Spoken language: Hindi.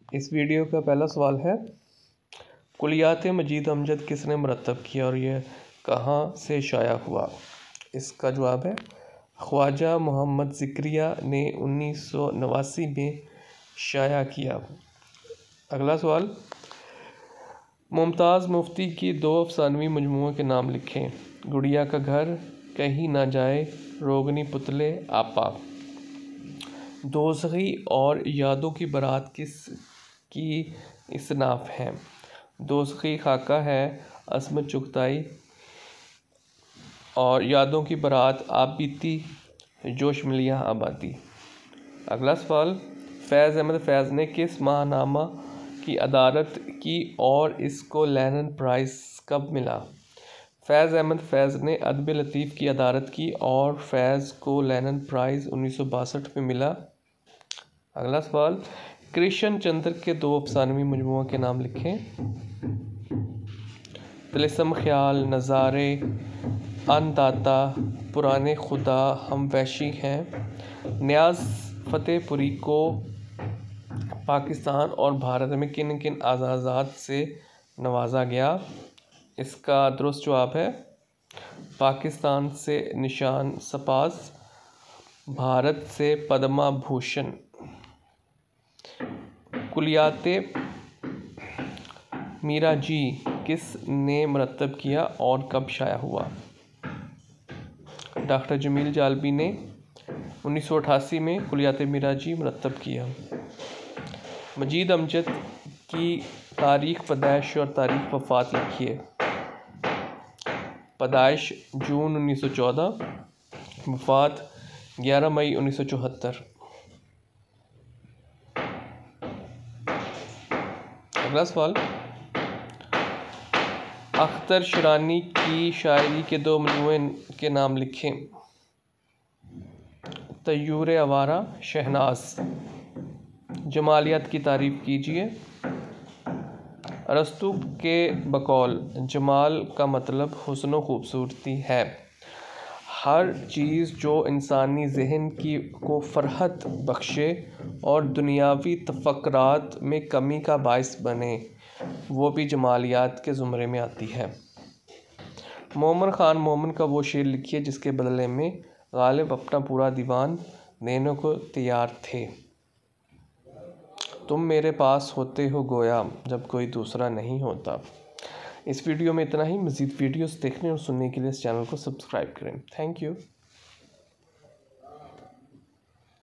इस वीडियो का पहला सवाल है, कुलियात मजीद अमजद किसने मरतब किया और यह कहाँ से शाया हुआ। इसका जवाब है ख्वाजा मोहम्मद ज़िक्रिया ने 1989 में शाया किया। अगला सवाल, मुमताज़ मुफ्ती की 2 अफसानवी मजमूओं के नाम लिखें। गुड़िया का घर, कहीं ना जाए, रोगनी पुतले, आपा। दोज़खी और यादों की बारात किस की इसनाफ है। दोज़खी खाका है असमत चुगताई और यादों की बारात आप बीती जोश मिलिया आबादी। अगला सवाल, फैज़ अहमद फैज़ ने किस माहनामा की अदारत की और इसको लैनन प्राइज़ कब मिला। फैज़ अहमद फैज़ ने अदब लतीफ़ की अदारत की और फैज़ को लैनन प्राइज़ 1962 में मिला। अगला सवाल, कृष्ण चंद्र के 2 अफसानवी मजमूओं के नाम लिखें। तिलिस्म ख्याल, नज़ारे, अन्नदाता, पुराने खुदा, हम वैशी हैं। नियाज़ फ़तेहपुरी को पाकिस्तान और भारत में किन किन एजाज़ात से नवाजा गया। इसका दुरुस्त जवाब है पाकिस्तान से निशान सपास, भारत से पद्मा भूषण। कुलियाते मीरा जी किस ने मरतब किया और कब शाया हुआ। डॉक्टर जमील जालबी ने 1988 में कुलियाते मीरा जी मरतब किया। मजीद अमजद की तारीख़ पैदाइश और तारीख़ वफ़ात लिखिए। पैदाइश जून 1914, वफ़ात 11 मई 1974। अगला सवाल, अख्तर शिरानी की शायरी के 2 मजमूए के नाम लिखें। तय्यूर आवारा, शहनाज। जमालियात की तारीफ़ कीजिए। अरस्तु के बकौल जमाल का मतलब हुस्न व खूबसूरती है। हर चीज़ जो इंसानी ज़हन को फ़रहत बख्शे और दुनियावी तफ़क्कुरात में कमी का बाइस बने वो भी जमालियात के ज़ुमरे में आती है। मोमन ख़ान मोमन का वो शेर लिखिए जिसके बदले में गालिब अपना पूरा दीवान देने को तैयार थे। तुम मेरे पास होते हो गोया जब कोई दूसरा नहीं होता। इस वीडियो में इतना ही। मज़ीद वीडियोस देखने और सुनने के लिए इस चैनल को सब्सक्राइब करें। Thank you.